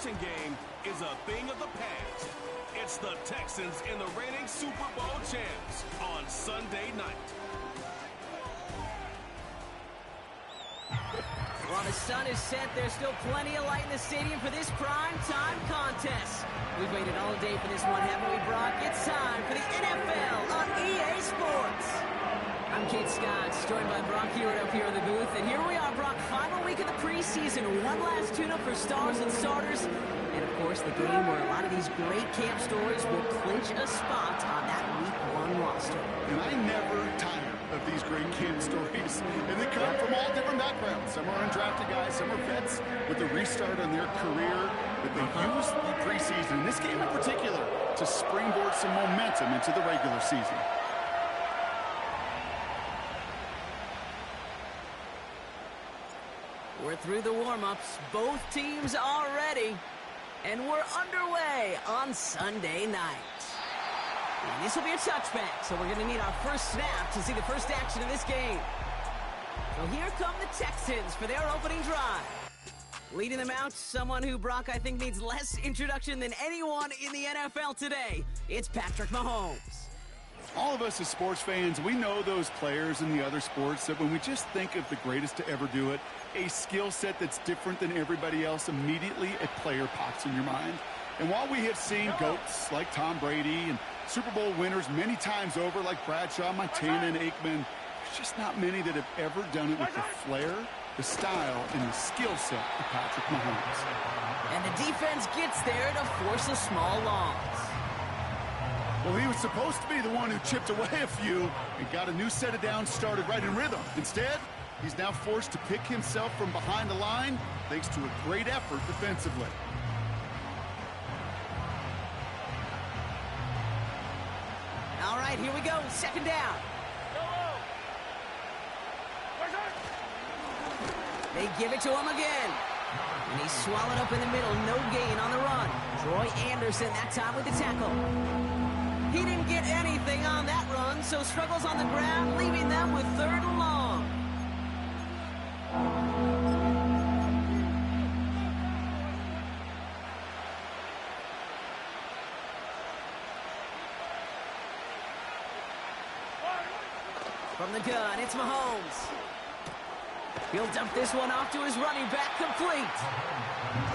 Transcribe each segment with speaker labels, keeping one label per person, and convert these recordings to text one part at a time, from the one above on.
Speaker 1: passing game is a thing of the past. It's the Texans and the reigning Super Bowl champs on Sunday night.
Speaker 2: While the sun is set, there's still plenty of light in the stadium for this prime-time contest. We've waited all day for this one, haven't we, Brock? It's time for the NFL on EA Sports. I'm Kate Scott, joined by Brock Hewitt up here in the booth. And here we are, Brock, final week of the preseason. One last tune-up for stars and starters. And, of course, the game where a lot of these great camp stories will clinch a spot on that Week 1 roster.
Speaker 3: And I never tire of these great camp stories. And they come from all different backgrounds. Some are undrafted guys, some are vets with a restart on their career. But they use the preseason, in this game in particular, to springboard some momentum into the regular season.
Speaker 2: We're through the warm-ups. Both teams are ready. And we're underway on Sunday night. And this will be a touchback, so we're going to need our first snap to see the first action of this game. So here come the Texans for their opening drive. Leading them out, someone who, Brock, I think needs less introduction than anyone in the NFL today. It's Patrick Mahomes.
Speaker 3: All of us as sports fans, we know those players in the other sports that when we just think of the greatest to ever do it, a skill set that's different than everybody else, immediately a player pops in your mind. And while we have seen GOATs like Tom Brady and Super Bowl winners many times over like Bradshaw, Montana, and Aikman, there's just not many that have ever done it with the flair, the style, and the skill set of Patrick Mahomes.
Speaker 2: And the defense gets there to force a small loss.
Speaker 3: Well, he was supposed to be the one who chipped away a few and got a new set of downs started right in rhythm. Instead, he's now forced to pick himself from behind the line thanks to a great effort defensively.
Speaker 2: All right, here we go. Second down. They give it to him again. And he's swallowed up in the middle. No gain on the run. Troy Anderson that time with the tackle. He didn't get anything on that run, so struggles on the ground, leaving them with third and long. From the gun, it's Mahomes. He'll dump this one off to his running back, complete.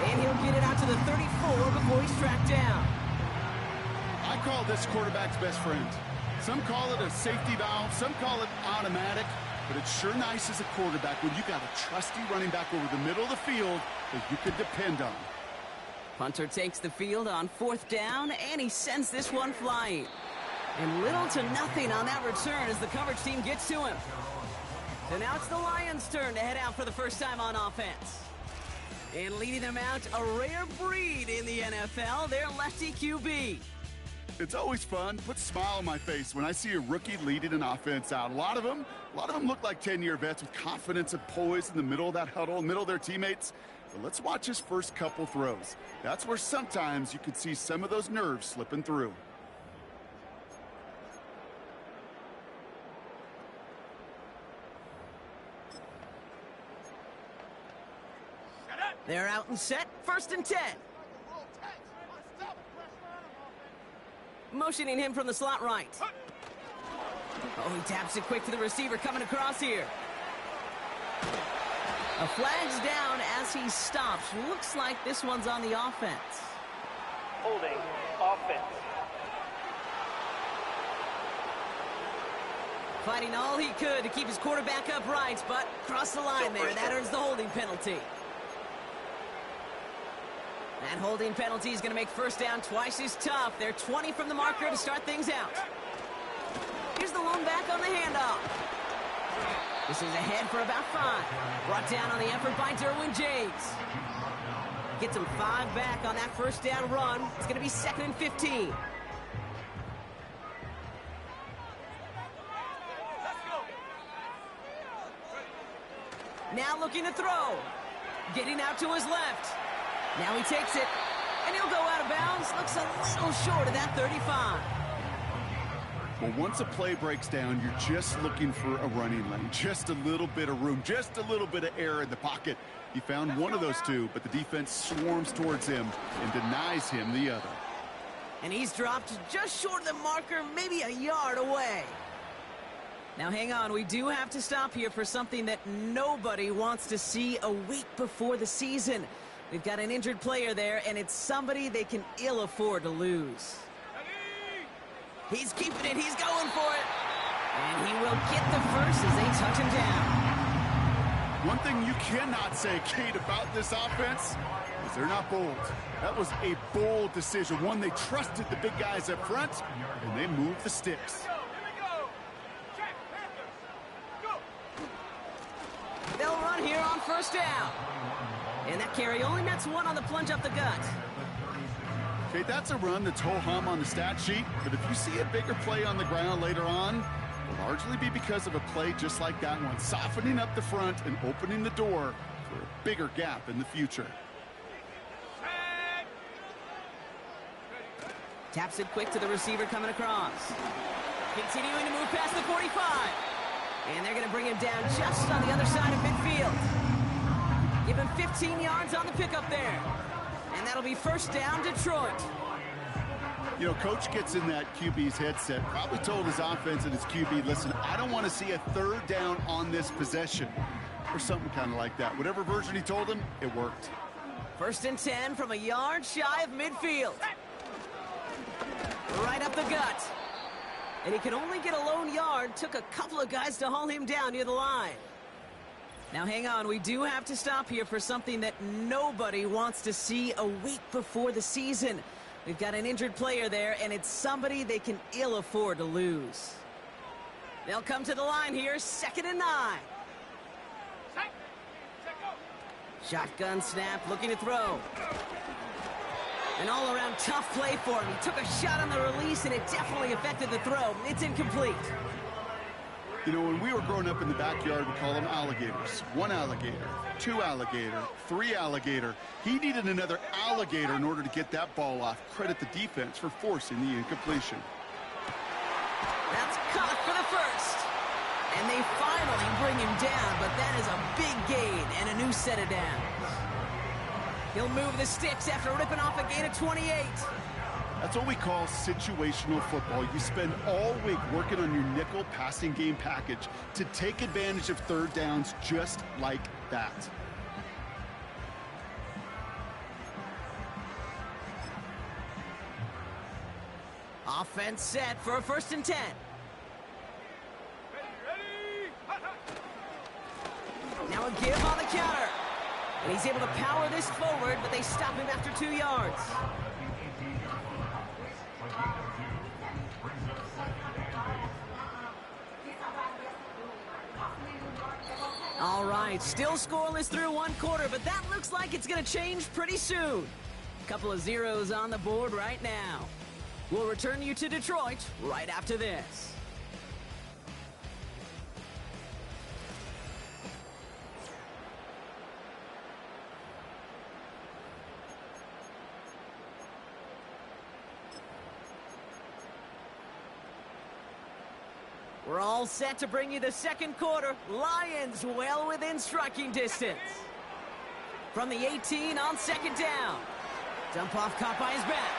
Speaker 2: And he'll get it out to the 34 before he's tracked down.
Speaker 3: I call this quarterback's best friend. Some call it a safety valve, some call it automatic, but it's sure nice as a quarterback when you got a trusty running back over the middle of the field that you could depend on.
Speaker 2: Punter takes the field on fourth down, and he sends this one flying. And little to nothing on that return as the coverage team gets to him. So now it's the Lions' turn to head out for the first time on offense. And leading them out, a rare breed in the NFL, their lefty QB.
Speaker 3: It's always fun, puts a smile on my face when I see a rookie leading an offense out. A lot of them look like 10-year vets with confidence and poise in the middle of that huddle, middle of their teammates. But let's watch his first couple throws. That's where sometimes you could see some of those nerves slipping through.
Speaker 2: They're out and set, first and 10. Motioning him from the slot right. Oh, he taps it quick to the receiver coming across here. A flag's down as he stops. Looks like this one's on the offense.
Speaker 4: Holding offense.
Speaker 2: Fighting all he could to keep his quarterback upright, but crossed the line there. That earns the holding penalty. That holding penalty is going to make first down twice as tough. They're 20 from the marker to start things out. Here's the lone back on the handoff. This is ahead for about 5. Brought down on the effort by Derwin James. Gets him 5 back on that first down run. It's going to be 2nd and 15. Now looking to throw. Getting out to his left. Now he takes it, and he'll go out of bounds. Looks a little short of that 35.
Speaker 3: Well, once a play breaks down, you're just looking for a running lane, just a little bit of room, just a little bit of air in the pocket. He found one of those two, but the defense swarms towards him and denies him the other.
Speaker 2: And he's dropped just short of the marker, maybe a yard away. Now hang on, we do have to stop here for something that nobody wants to see a week before the season. We've got an injured player there, and it's somebody they can ill afford to lose. He's keeping it, he's going for it. And he will get the first as they touch him down.
Speaker 3: One thing you cannot say, Kate, about this offense is they're not bold. That was a bold decision, one they trusted the big guys up front, and they moved the sticks.
Speaker 2: They'll run here on first down. And that carry only nets one on the plunge up the gut.
Speaker 3: Okay, that's a run that's ho-hum on the stat sheet, but if you see a bigger play on the ground later on, it'll largely be because of a play just like that one, softening up the front and opening the door for a bigger gap in the future.
Speaker 2: Taps it quick to the receiver coming across. Continuing to move past the 45. And they're going to bring him down just on the other side of midfield. Give him 15 yards on the pickup there. And that'll be first down, Detroit.
Speaker 3: You know, coach gets in that QB's headset, probably told his offense and his QB, listen, I don't want to see a third down on this possession. Or something kind of like that. Whatever version he told him, it worked.
Speaker 2: First and 10 from a yard shy of midfield. Right up the gut. And he could only get a lone yard. Took a couple of guys to haul him down near the line. Now hang on, we do have to stop here for something that nobody wants to see a week before the season. We've got an injured player there, and it's somebody they can ill afford to lose. They'll come to the line here, 2nd and 9. Shotgun snap, looking to throw. An all-around tough play for him. He took a shot on the release, and it definitely affected the throw. It's incomplete.
Speaker 3: You know, when we were growing up in the backyard, we call them alligators. 1 alligator, 2 alligator, 3 alligator. He needed another alligator in order to get that ball off. Credit the defense for forcing the incompletion.
Speaker 2: That's caught for the first. And they finally bring him down, but that is a big gain and a new set of downs. He'll move the sticks after ripping off a gain of 28.
Speaker 3: That's what we call situational football. You spend all week working on your nickel passing game package to take advantage of third downs just like that.
Speaker 2: Offense set for a 1st and 10. Now a give on the counter. And he's able to power this forward, but they stop him after 2 yards. All right, still scoreless through 1 quarter, but that looks like it's going to change pretty soon. A couple of zeros on the board right now. We'll return you to Detroit right after this. We're all set to bring you the 2nd quarter. Lions well within striking distance. From the 18 on 2nd down. Dump off caught by his back.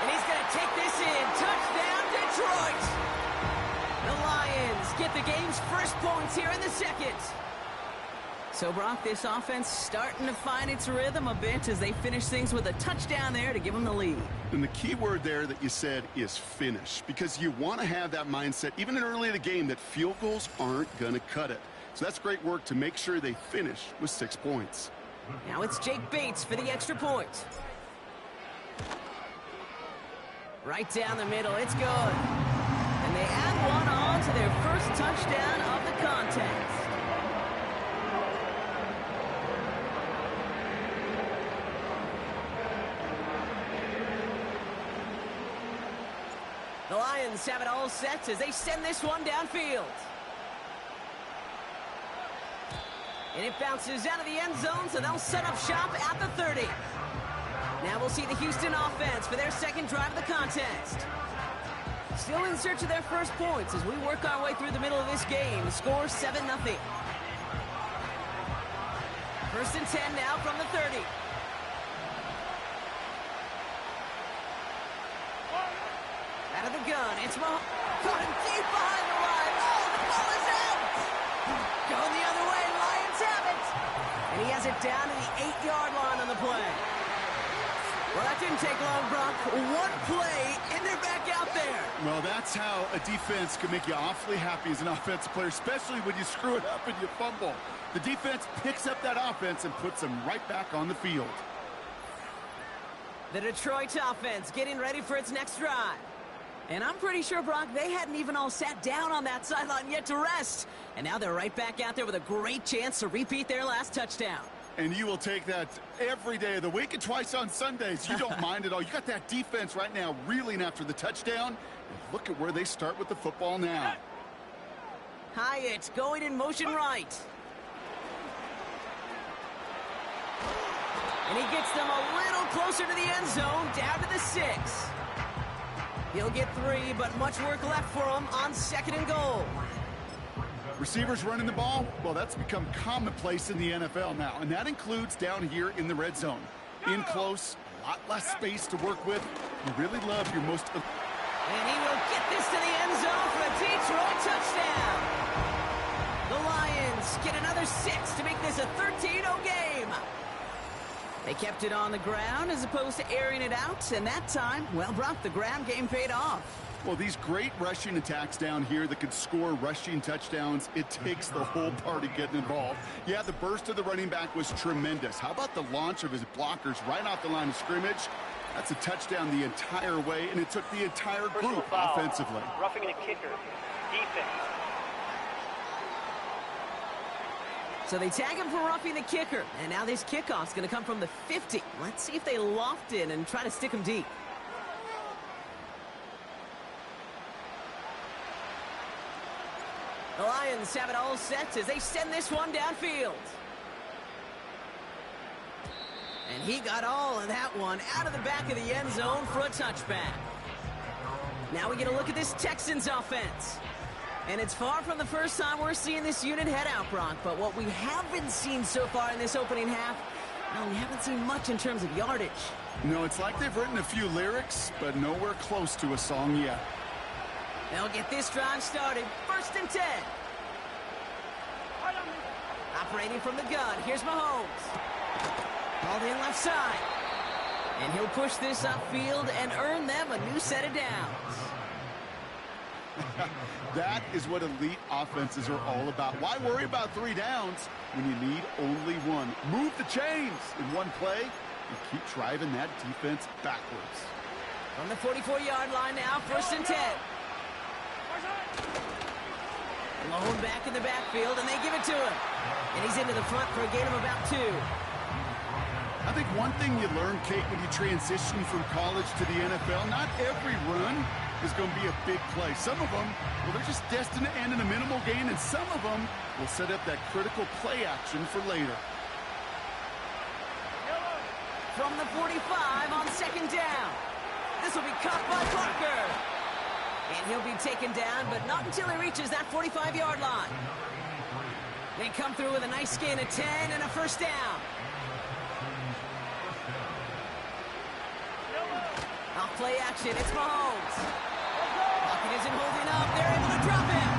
Speaker 2: And he's going to take this in. Touchdown, Detroit. The Lions get the game's first points here in the 2nd. So, Brock, this offense starting to find its rhythm a bit as they finish things with a touchdown there to give them the lead.
Speaker 3: And the key word there that you said is finish, because you want to have that mindset, even early in the game, that field goals aren't going to cut it. So that's great work to make sure they finish with 6 points.
Speaker 2: Now it's Jake Bates for the extra point. Right down the middle, it's good. And they add one on to their first touchdown of the contest. The Lions have it all set as they send this one downfield. And it bounces out of the end zone, so they'll set up shop at the 30. Now we'll see the Houston offense for their 2nd drive of the contest. Still in search of their first points as we work our way through the middle of this game. The score 7-0. First and 10 now from the 30. Out of the gun, it's caught him deep behind the line. Oh, the ball is out! Going the other way, Lions have it! And he has it down to the 8-yard line on the play. Well, that didn't take long, Brock. One play, and they're back out there.
Speaker 3: Well, that's how a defense can make you awfully happy as an offensive player, especially when you screw it up and you fumble. The defense picks up that offense and puts them right back on the field.
Speaker 2: The Detroit offense getting ready for its next drive. And I'm pretty sure, Brock, they hadn't even all sat down on that sideline yet to rest. And now they're right back out there with a great chance to repeat their last touchdown.
Speaker 3: And you will take that every day of the week and twice on Sundays. You don't mind at all. You got that defense right now reeling after the touchdown. And look at where they start with the football now.
Speaker 2: Hyatt going in motion right. And he gets them a little closer to the end zone, down to the 6. He'll get 3, but much work left for him on 2nd and goal.
Speaker 3: Receivers running the ball, well, that's become commonplace in the NFL now, and that includes down here in the red zone. In close, a lot less space to work with. You really love your most...
Speaker 2: And he will get this to the end zone for a Detroit touchdown. The Lions get another 6 to make this a 13-0 game. They kept it on the ground as opposed to airing it out, and that time, well, Brock, the ground game paid off.
Speaker 3: Well, these great rushing attacks down here that could score rushing touchdowns, it takes the whole party getting involved. Yeah, the burst of the running back was tremendous. How about the launch of his blockers right off the line of scrimmage? That's a touchdown the entire way, and it took the entire group offensively.
Speaker 4: Roughing the kicker. Defense.
Speaker 2: So they tag him for roughing the kicker, and now this kickoff's going to come from the 50. Let's see if they loft in and try to stick him deep. The Lions have it all set as they send this one downfield. And he got all of that one out of the back of the end zone for a touchback. Now we get a look at this Texans offense. And it's far from the first time we're seeing this unit head out, Brock. But what we haven't seen so far in this opening half, well, we haven't seen much in terms of yardage.
Speaker 3: No, it's like they've written a few lyrics, but nowhere close to a song yet.
Speaker 2: They'll get this drive started. 1st and 10. Operating from the gun. Here's Mahomes. Called in left side. And he'll push this upfield and earn them a new set of downs.
Speaker 3: That is what elite offenses are all about. Why worry about 3 downs when you need only 1? Move the chains in one play and keep driving that defense backwards.
Speaker 2: From the 44-yard line now, 1st and 10. Malone back in the backfield, and they give it to him. And he's into the front for a gain of about 2.
Speaker 3: I think one thing you learn, Kate, when you transition from college to the NFL, not every run is going to be a big play. Some of them, well, they're just destined to end in a minimal gain, and some of them will set up that critical play action for later.
Speaker 2: From the 45 on 2nd down. This will be caught by Parker. And he'll be taken down, but not until he reaches that 45-yard line. They come through with a nice gain of 10 and a 1st down. Off play action, it's Mahomes. Pocket isn't holding up, they're able to drop him.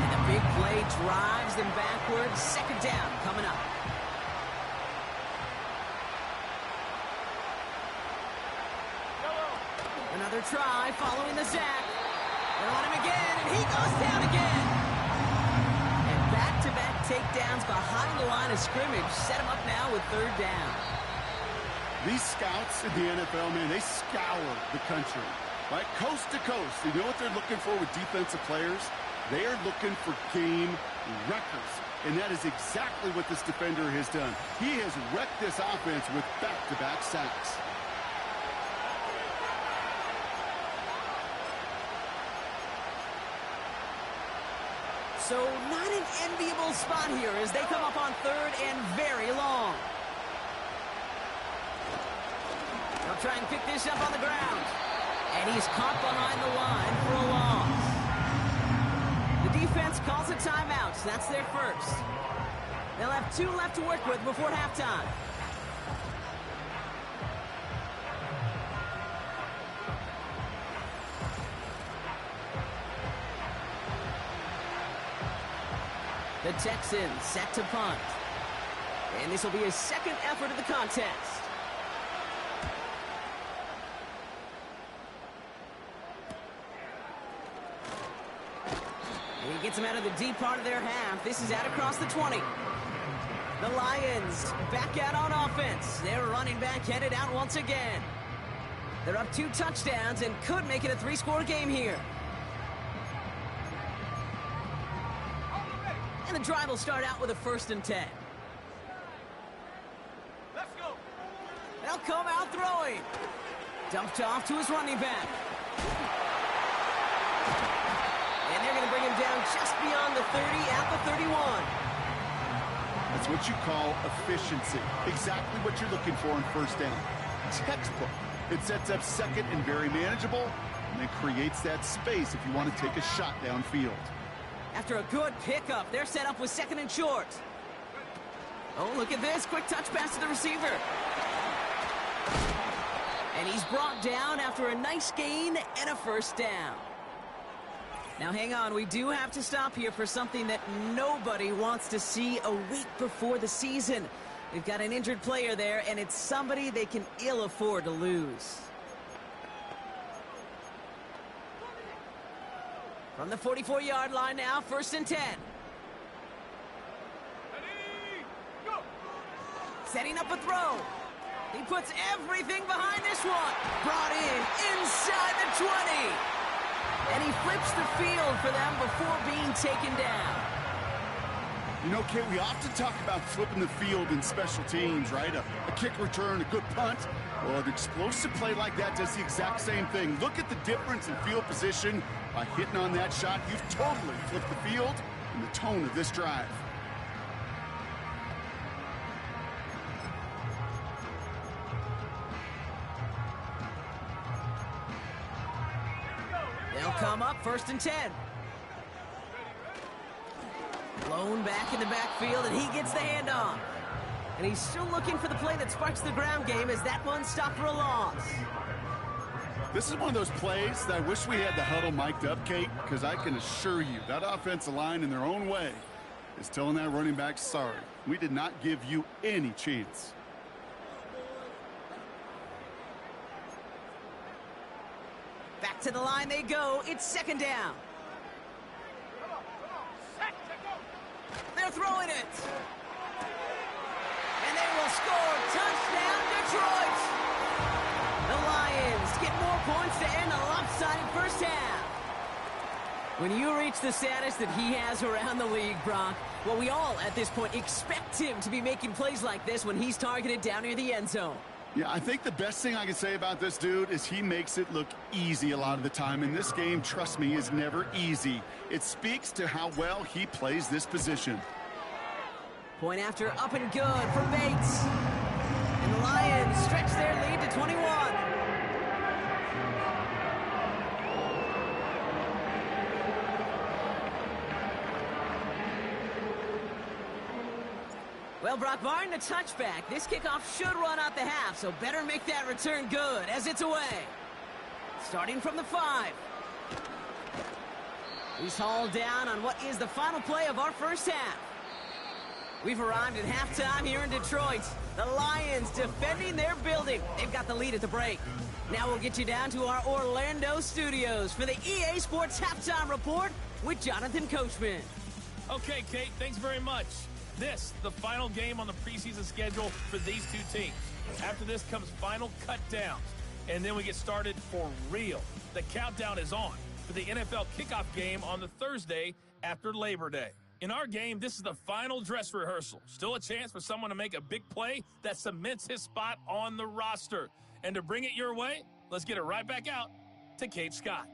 Speaker 2: And the big play drives them backwards. 2nd down coming up. Another try following the sack. They're on him again, and he goes down again. And back-to-back takedowns behind the line of scrimmage set him up now with 3rd down.
Speaker 3: These scouts in the NFL, man, they scour the country, right? Coast to coast. You know what they're looking for with defensive players? They are looking for game wreckers. And that is exactly what this defender has done. He has wrecked this offense with back-to-back sacks.
Speaker 2: So not an enviable spot here as they come up on 3rd and very long. They'll try and pick this up on the ground. And he's caught behind the line for a loss. The defense calls a timeout. So that's their first. They'll have 2 left to work with before halftime. The Texans set to punt. And this will be his second effort of the contest. And he gets him out of the deep part of their half. This is out across the 20. The Lions back out on offense. Their running back headed out once again. They're up 2 touchdowns and could make it a 3-score game here. And the drive will start out with a 1st and 10.
Speaker 1: Let's go.
Speaker 2: They'll come out throwing. Dumped off to his running back. And they're going to bring him down just beyond the 30 at the 31.
Speaker 3: That's what you call efficiency. Exactly what you're looking for in 1st down. Textbook. It sets up 2nd and very manageable, and it creates that space if you want to take a shot downfield.
Speaker 2: After a good pickup, they're set up with 2nd and short. Oh, look at this. Quick touch pass to the receiver. And he's brought down after a nice gain and a 1st down. Now, hang on. We do have to stop here for something that nobody wants to see a week before the season. We've got an injured player there, and it's somebody they can ill afford to lose. From the 44-yard line now, 1st and 10.
Speaker 1: Ready, go.
Speaker 2: Setting up a throw. He puts everything behind this one. Brought in inside the 20. And he flips the field for them before being taken down.
Speaker 3: You know, Kate, we often talk about flipping the field in special teams, right? A kick return, a good punt. Well, an explosive play like that does the exact same thing. Look at the difference in field position. By hitting on that shot, you've totally flipped the field and the tone of this drive.
Speaker 2: They'll come up 1st and 10. Blown back in the backfield, and he gets the handoff. And he's still looking for the play that sparks the ground game as that one stopped for a loss.
Speaker 3: This is one of those plays that I wish we had the huddle mic'd up, Kate, because I can assure you that offensive line in their own way is telling that running back, sorry, we did not give you any chance.
Speaker 2: Back to the line they go. It's 2nd down. They're throwing it. And they will score. Touchdown, Detroit. The Lions get more points to end a lopsided 1st half. When you reach the status that he has around the league, Brock, well, we all at this point expect him to be making plays like this when he's targeted down near the end zone.
Speaker 3: Yeah, I think the best thing I can say about this dude is he makes it look easy a lot of the time. And this game, trust me, is never easy. It speaks to how well he plays this position.
Speaker 2: Point after up and good for Bates. And the Lions stretch their lead to 21. Well, Brock, barring the touchback, this kickoff should run out the half, so better make that return good as it's away. Starting from the 5. He's hauled down on what is the final play of our 1st half. We've arrived at halftime here in Detroit. The Lions defending their building. They've got the lead at the break. Now we'll get you down to our Orlando studios for the EA Sports Halftime Report with Jonathan Coachman.
Speaker 5: Okay, Kate, thanks very much. This, the final game on the preseason schedule for these 2 teams. After this comes final cut downs, and then we get started for real. The countdown is on for the NFL kickoff game on the Thursday after Labor Day. In our game, this is the final dress rehearsal. Still a chance for someone to make a big play that cements his spot on the roster. And to bring it your way, let's get it right back out to Kate Scott.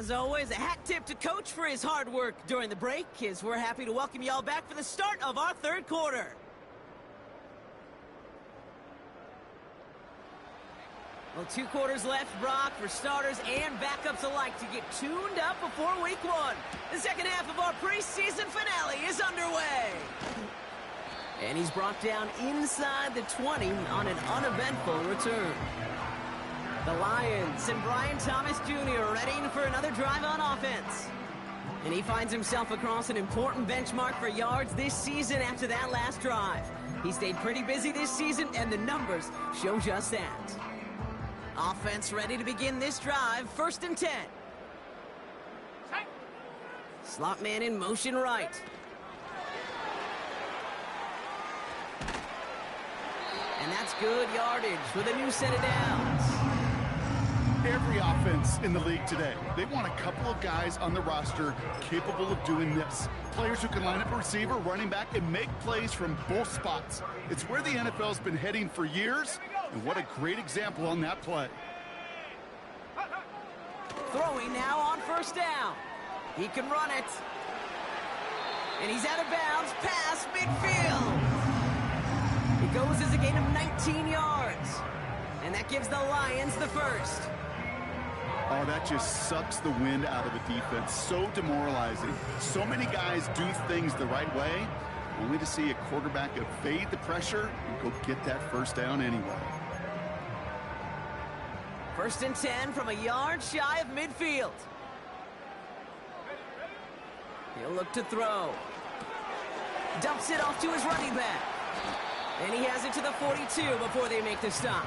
Speaker 2: As always, a hat tip to Coach for his hard work during the break, as we're happy to welcome y'all back for the start of our third quarter. Well, 2 quarters left, Brock, for starters and backups alike to get tuned up before week 1. The second half of our preseason finale is underway. And he's brought down inside the 20 on an uneventful return. The Lions and Brian Thomas Jr. ready for another drive on offense. And he finds himself across an important benchmark for yards this season after that last drive. He stayed pretty busy this season, and the numbers show just that. Offense ready to begin this drive, 1st and 10. Slot man in motion right. And that's good yardage with a new set of downs.
Speaker 3: Every offense in the league today, they want a couple of guys on the roster capable of doing this. Players who can line up a receiver, running back, and make plays from both spots. It's where the NFL's been heading for years, and what a great example on that play.
Speaker 2: Throwing now on 1st down. He can run it. And he's out of bounds past midfield. It goes as a gain of 19 yards. And that gives the Lions the first.
Speaker 3: Oh, that just sucks the wind out of the defense. So demoralizing. So many guys do things the right way, only to see a quarterback evade the pressure and go get that 1st down anyway.
Speaker 2: 1st and 10 from a yard shy of midfield. He'll look to throw. Dumps it off to his running back. And he has it to the 42 before they make the stop.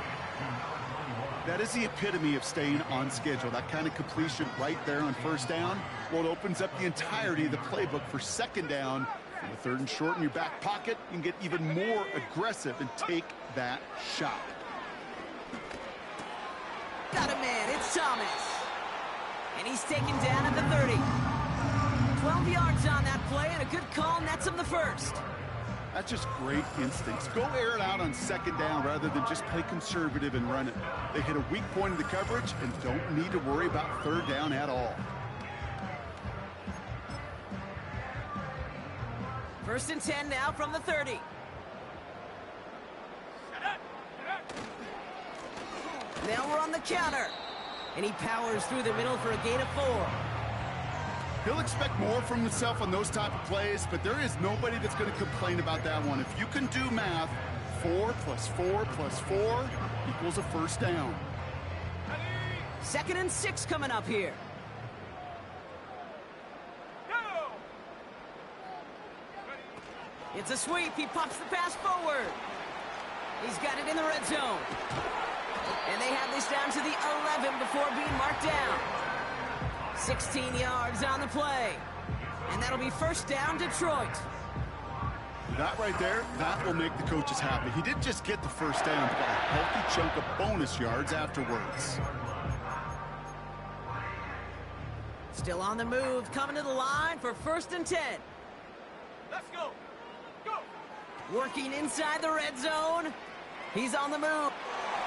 Speaker 3: That is the epitome of staying on schedule. That kind of completion right there on 1st down. Well, it opens up the entirety of the playbook for 2nd down. On the 3rd and short in your back pocket, you can get even more aggressive and take that shot.
Speaker 2: Got a man, it's Thomas. And he's taken down at the 30. 12 yards on that play, and a good call nets him the 1st.
Speaker 3: That's just great instincts. Go air it out on 2nd down rather than just play conservative and run it. They hit a weak point in the coverage and don't need to worry about 3rd down at all.
Speaker 2: 1st and 10 now from the 30. Now we're on the counter. And he powers through the middle for a gain of 4.
Speaker 3: He'll expect more from himself on those type of plays, but there is nobody that's going to complain about that one. If you can do math, 4 plus 4 plus 4 equals a 1st down.
Speaker 2: 2nd and 6 coming up here. It's a sweep. He pops the pass forward. He's got it in the red zone. And they have this down to the 11 before being marked down. 16 yards on the play. And that'll be 1st down, Detroit.
Speaker 3: That right there, that will make the coaches happy. He didn't just get the 1st down, but got a healthy chunk of bonus yards afterwards.
Speaker 2: Still on the move, coming to the line for 1st and 10.
Speaker 5: Let's go. Go.
Speaker 2: Working inside the red zone. He's on the move.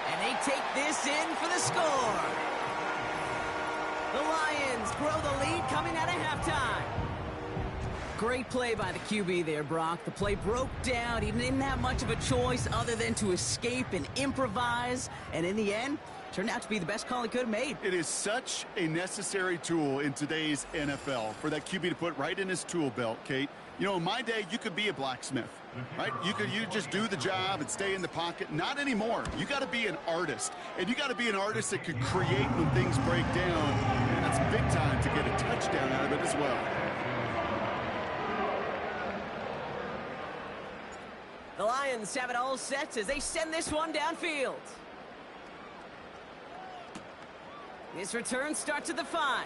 Speaker 2: And they take this in for the score. The Lions grow the lead coming out of halftime. Great play by the QB there, Brock. The play broke down. He didn't have much of a choice other than to escape and improvise. And in the end, turned out to be the best call he could have made.
Speaker 3: It is such a necessary tool in today's NFL for that QB to put right in his tool belt, Kate. You know, in my day, you could be a blacksmith, right? You just do the job and stay in the pocket. Not anymore. You got to be an artist. And you got to be an artist that could create when things break down. And that's big time to get a touchdown out of it as well.
Speaker 2: The Lions have it all set as they send this one downfield. This return starts at the 5.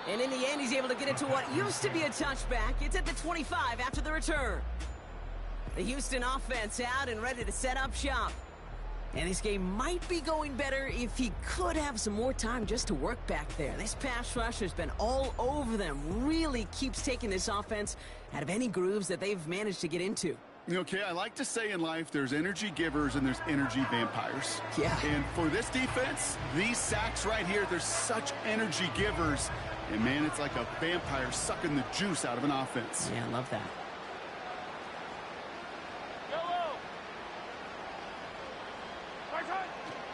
Speaker 2: And in the end, he's able to get it to what used to be a touchback. It's at the 25 after the return. The Houston offense out and ready to set up shop. And this game might be going better if he could have some more time just to work back there. This pass rush has been all over them. Really keeps taking this offense out of any grooves that they've managed to get into.
Speaker 3: Okay, I like to say in life there's energy givers and there's energy vampires.
Speaker 2: Yeah.
Speaker 3: And for this defense, these sacks right here, they're such energy givers. And, man, it's like a vampire sucking the juice out of an offense.
Speaker 2: Yeah, I love that.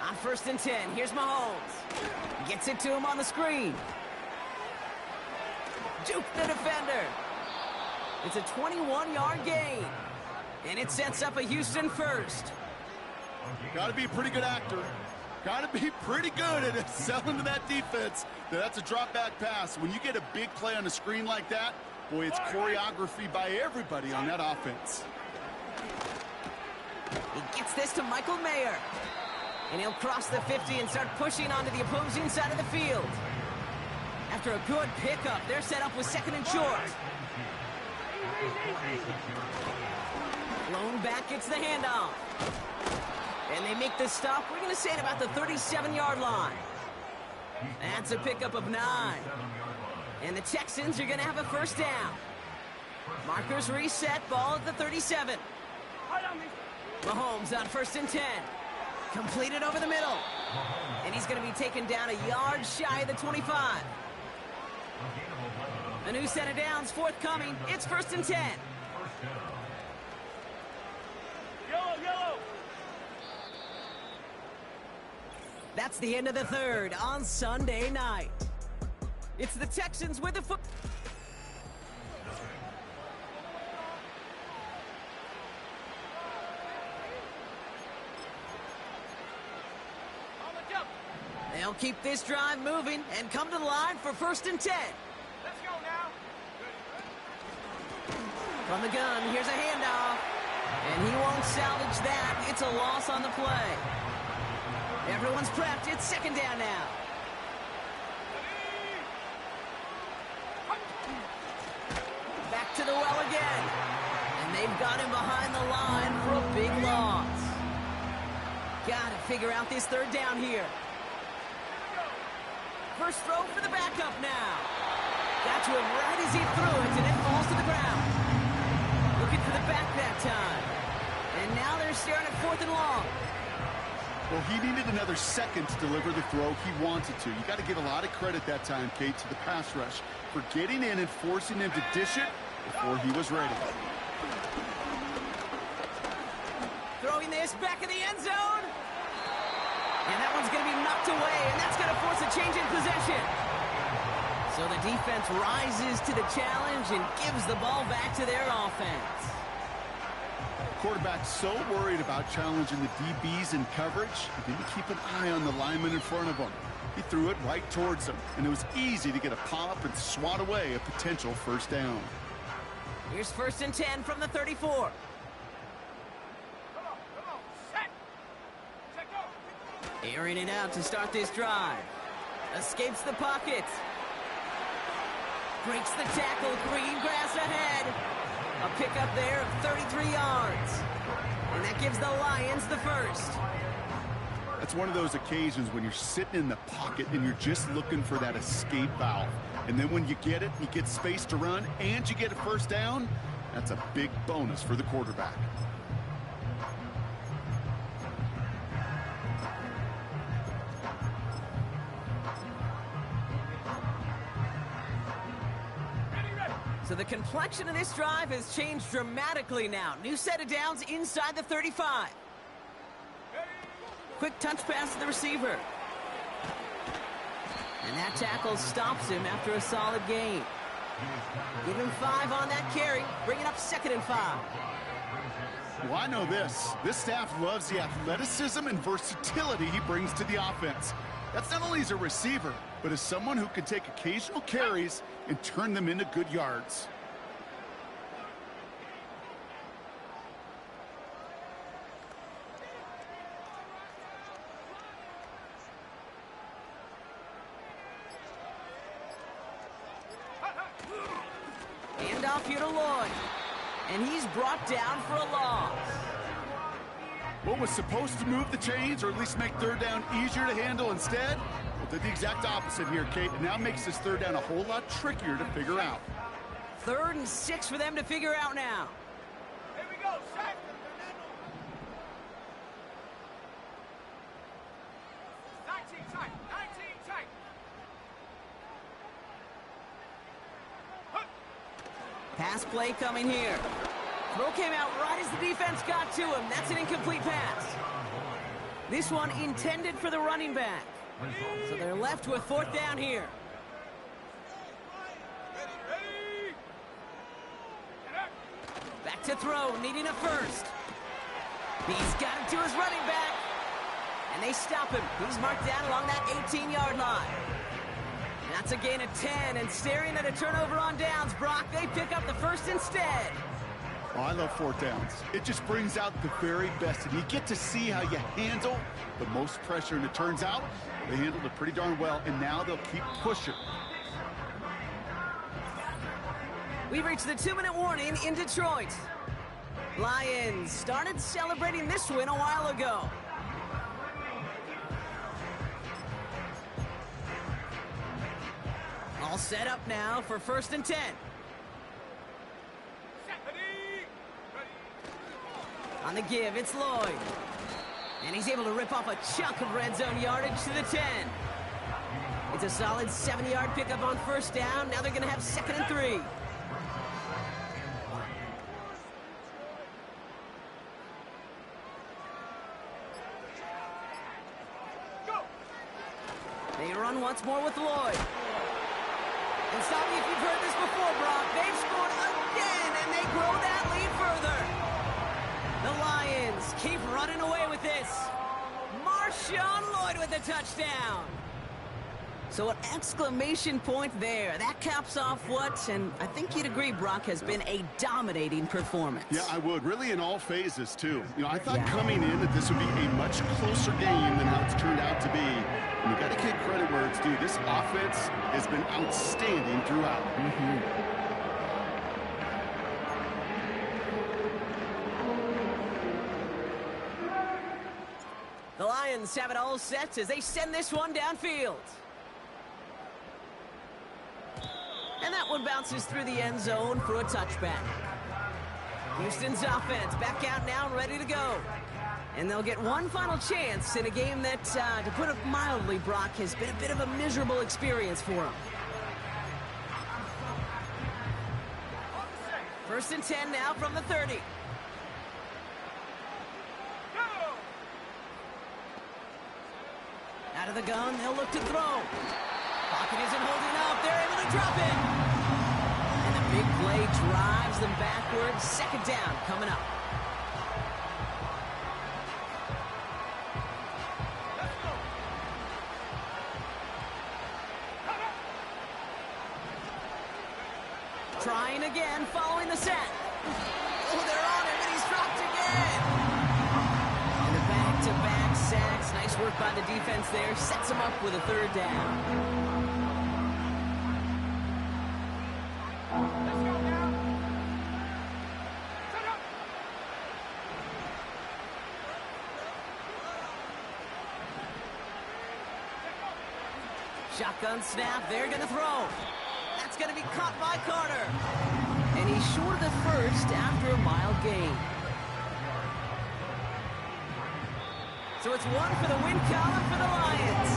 Speaker 2: On 1st and 10, here's Mahomes. Gets it to him on the screen. Juke the defender. It's a 21-yard gain. And it sets up a Houston first.
Speaker 3: Got to be a pretty good actor. Got to be pretty good at selling to that defense. That's a drop-back pass. When you get a big play on a screen like that, boy, it's choreography by everybody on that offense.
Speaker 2: He gets this to Michael Mayer. And he'll cross the 50 and start pushing onto the opposing side of the field. After a good pickup, they're set up with 2nd and short. Blown back gets the handoff. And they make the stop, we're going to say, at about the 37-yard line. That's a pickup of 9. And the Texans are going to have a 1st down. Markers reset, ball at the 37. Mahomes on 1st and 10. Completed over the middle. And he's going to be taken down a yard shy of the 25. A new set of downs forthcoming. It's 1st and 10.
Speaker 4: Yellow.
Speaker 2: That's the end of the 3rd on Sunday night. It's the Texans with the foot. They'll keep this drive moving and come to the line for 1st and 10.
Speaker 4: Let's go now.
Speaker 2: From the gun, here's a handoff. And he won't salvage that. It's a loss on the play. Everyone's prepped. It's 2nd down now. Back to the well again. And they've got him behind the line for a big loss. Got to figure out this 3rd down here. First throw for the backup now. Got to him right as he threw it, and it falls to the ground. Looking for the back that time. And now they're staring at 4th and long.
Speaker 3: Well, he needed another second to deliver the throw he wanted to. You got to give a lot of credit that time, Kate, to the pass rush for getting in and forcing him to dish it before he was ready.
Speaker 2: Throwing this back in the end zone. And that one's going to be knocked away, and that's going to force a change in possession. So the defense rises to the challenge and gives the ball back to their offense.
Speaker 3: Quarterback's so worried about challenging the DBs in coverage, he didn't keep an eye on the lineman in front of him. He threw it right towards him, and it was easy to get a pop and swat away a potential 1st down.
Speaker 2: Here's 1st and 10 from the 34. Airing it out to start this drive. Escapes the pocket. Breaks the tackle. Green grass ahead. A pickup there of 33 yards. And that gives the Lions the 1st.
Speaker 3: That's one of those occasions when you're sitting in the pocket and you're just looking for that escape valve. And then when you get it, you get space to run, and you get a 1st down, that's a big bonus for the quarterback.
Speaker 2: So the complexion of this drive has changed dramatically now. New set of downs inside the 35. Quick touch pass to the receiver. And that tackle stops him after a solid gain. Give him 5 on that carry, bring it up 2nd and 5.
Speaker 3: Well, I know this. This staff loves the athleticism and versatility he brings to the offense. That's not only as a receiver, but as someone who can take occasional carries and turn them into good yards.
Speaker 2: Hand off here to Lloyd. And he's brought down for a loss.
Speaker 3: What was supposed to move the chains, or at least make 3rd down easier to handle instead? Well, did the exact opposite here, Kate. It now makes this 3rd down a whole lot trickier to figure out.
Speaker 2: 3rd and 6 for them to figure out now.
Speaker 4: Here we go,
Speaker 2: Pass play coming here. Throw came out right as the defense got to him. That's an incomplete pass. This one intended for the running back. So they're left with 4th down here. Back to throw, needing a first. He's got it to his running back. And they stop him. He's marked down along that 18-yard line. That's a gain of 10, and staring at a turnover on downs, Brock, they pick up the first instead.
Speaker 3: Oh, I love 4th downs. It just brings out the very best, and you get to see how you handle the most pressure, and it turns out they handled it pretty darn well, and now they'll keep pushing.
Speaker 2: We've reached the 2-minute warning in Detroit. Lions started celebrating this win a while ago. All set up now for 1st and 10. On the give, it's Lloyd. And he's able to rip off a chunk of red zone yardage to the 10. It's a solid 7-yard pickup on 1st down. Now they're going to have 2nd and 3. They run once more with Lloyd. And stop me if you've heard this before, Brock. They've scored again, and they grow that lead further. The Lions keep running away with this. Marshawn Lloyd with the touchdown. So an exclamation point there. That caps off what, and I think you'd agree, Brock, has been a dominating performance.
Speaker 3: Yeah, I would. Really in all phases, too. You know, I thought coming in that this would be a much closer game than how it's turned out to be. And you got to give credit where it's due. This offense has been outstanding throughout.
Speaker 2: The Lions have it all set as they send this one downfield. And that one bounces through the end zone for a touchback. Houston's offense back out now and ready to go. And they'll get one final chance in a game that, to put it mildly, Brock, has been a bit of a miserable experience for them. 1st and 10 now from the 30. Out of the gun, they'll look to throw. Pocket isn't holding up. They're able to drop it. And the big play drives them backwards. 2nd down coming up. Trying again, following the set. Oh, they're on him, and he's dropped again. And the back-to-back sacks. Nice work by the defense there. Sets him up with a 3rd down.
Speaker 4: Let's go now. Shut up.
Speaker 2: Shotgun snap. They're going to throw. That's going to be caught by Carter. And he's short of the first after a mild gain. So it's one for the win column for the Lions.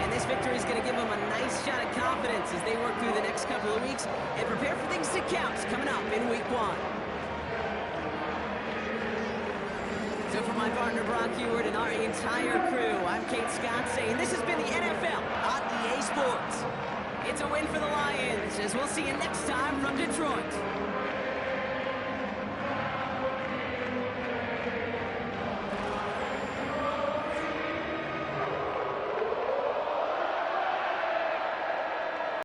Speaker 2: And this victory is going to give them a nice shot at confidence as they work through the next couple of weeks and prepare for things to count coming up in Week 1. So for my partner, Brock Ewart, and our entire crew, I'm Kate Scott saying this has been the NFL on EA Sports. It's a win for the Lions, as we'll see you next time from Detroit.